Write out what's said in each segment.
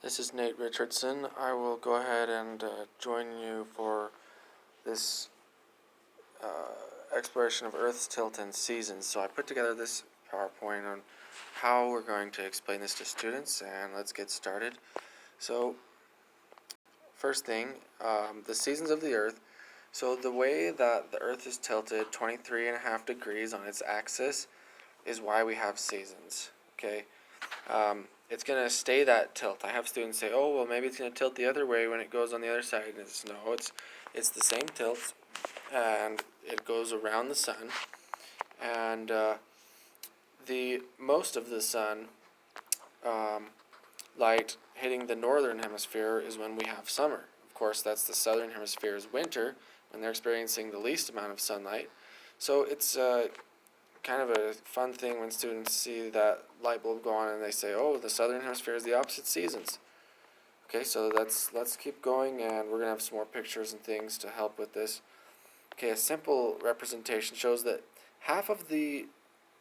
This is Nate Richardson. I will go ahead and join you for this exploration of Earth's tilt and seasons. So I put together this PowerPoint on how we're going to explain this to students, and let's get started. So first thing, the seasons of the Earth. So the way that the Earth is tilted 23.5 degrees on its axis is why we have seasons. Okay. It's going to stay that tilt. I have students say, oh, well, maybe it's going to tilt the other way when it goes on the other side. And no, it's the same tilt, and it goes around the sun. And the most of the sun light hitting the northern hemisphere is when we have summer. Of course, that's the southern hemisphere's winter, when they're experiencing the least amount of sunlight. So it's kind of a fun thing when students see that light bulb go on and they say, oh, the southern hemisphere is the opposite seasons. Okay, so let's keep going, and we're going to have some more pictures and things to help with this. Okay, a simple representation shows that half of the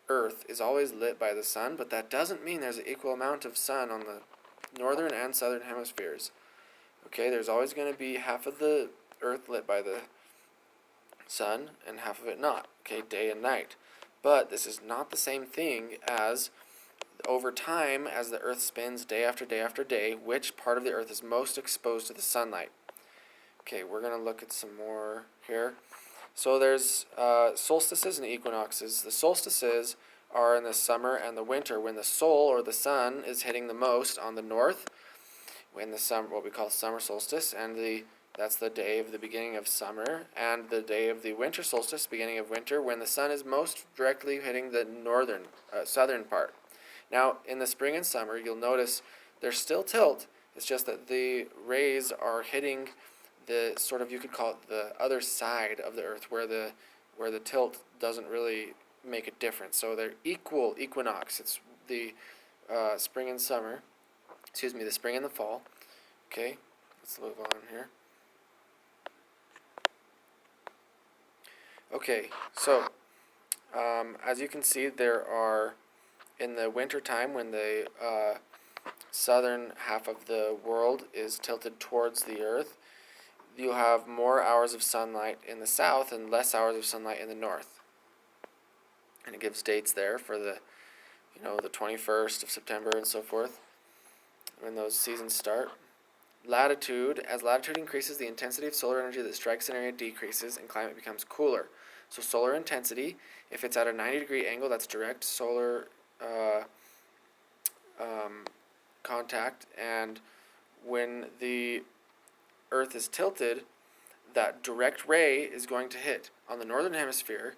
Earth is always lit by the sun, but that doesn't mean there's an equal amount of sun on the northern and southern hemispheres. Okay, there's always going to be half of the Earth lit by the sun and half of it not. Okay, day and night. But this is not the same thing as over time, as the Earth spins day after day after day, which part of the Earth is most exposed to the sunlight. Okay, we're going to look at some more here. So there's solstices and equinoxes. The solstices are in the summer and the winter, when the sol, or the sun, is hitting the most on the north, when the summer, what we call summer solstice, and that's the day of the beginning of summer, and the day of the winter solstice, beginning of winter, when the sun is most directly hitting the southern part. Now, in the spring and summer, you'll notice there's still tilt. It's just that the rays are hitting the sort of, you could call it the other side of the Earth, where the tilt doesn't really make a difference. So they're equal equinox. It's the spring and summer. Excuse me, the spring and the fall. Okay, let's move on here. Okay, so as you can see, there are, in the winter time, when the southern half of the world is tilted towards the Earth, you'll have more hours of sunlight in the south and less hours of sunlight in the north. And it gives dates there for the 21st of September and so forth, when those seasons start. Latitude. As latitude increases, the intensity of solar energy that strikes an area decreases and climate becomes cooler. So solar intensity, if it's at a 90-degree angle, that's direct solar contact, and when the Earth is tilted, that direct ray is going to hit on the northern hemisphere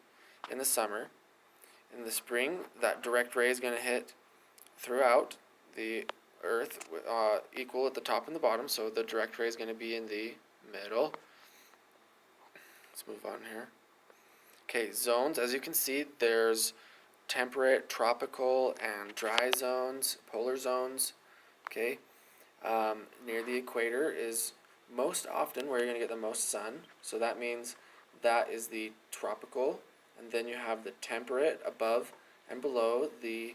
in the summer. In the spring, that direct ray is going to hit throughout the Earth, equal at the top and the bottom, so the direct ray is going to be in the middle. Let's move on here. Okay, zones. As you can see, there's temperate, tropical, and dry zones, polar zones. Okay, near the equator is most often where you're going to get the most sun, so that means that is the tropical, and then you have the temperate above and below the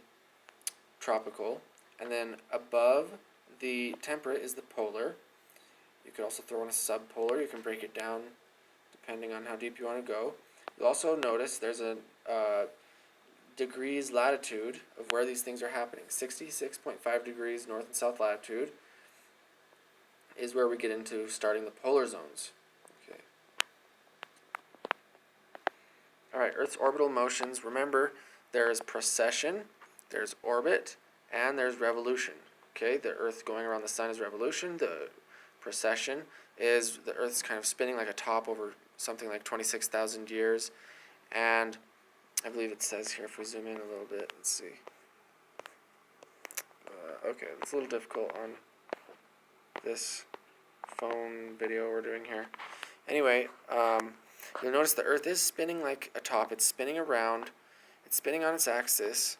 tropical, and then above the temperate is the polar. You could also throw in a subpolar. You can break it down depending on how deep you want to go. You'll also notice there's a degrees latitude of where these things are happening. 66.5 degrees north and south latitude is where we get into starting the polar zones. Okay. All right, Earth's orbital motions. Remember, there's precession, there's orbit, and there's revolution. Okay, the Earth going around the sun is revolution. The precession is the Earth's kind of spinning like a top over something like 26,000 years. And I believe it says here, if we zoom in a little bit, let's see. Okay, it's a little difficult on this phone video we're doing here. Anyway, you'll notice the Earth is spinning like a top. It's spinning around. It's spinning on its axis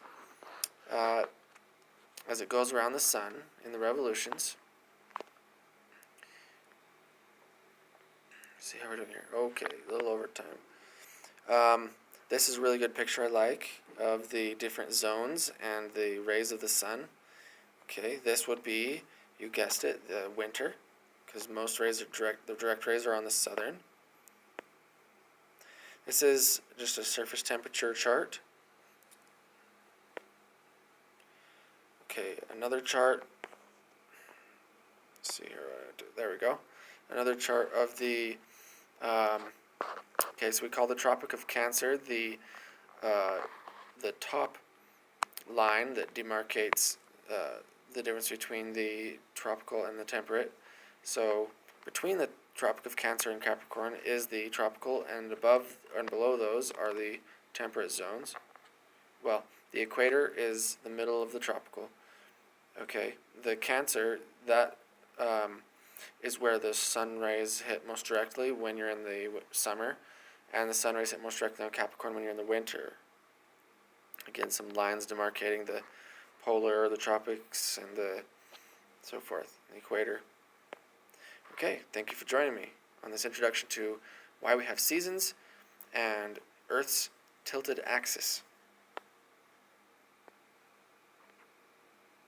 as it goes around the sun in the revolutions. Let's see how we're doing here. Okay, a little over time. This is a really good picture I like of the different zones and the rays of the sun. Okay, this would be You guessed it, the winter, because most rays are the direct rays are on the southern. This is just a surface temperature chart. Okay, another chart. Let's see here. There we go. Another chart of the. Okay, so we call the Tropic of Cancer the top line that demarcates the difference between the tropical and the temperate. So between the Tropic of Cancer and Capricorn is the tropical, and above and below those are the temperate zones. Well, the equator is the middle of the tropical. Okay, the Cancer, that is where the sun rays hit most directly when you're in the summer, and the sun rays hit most directly on Capricorn when you're in the winter. Again, some lines demarcating the polar, the tropics, and the so forth, the equator. Okay, thank you for joining me on this introduction to why we have seasons and Earth's tilted axis.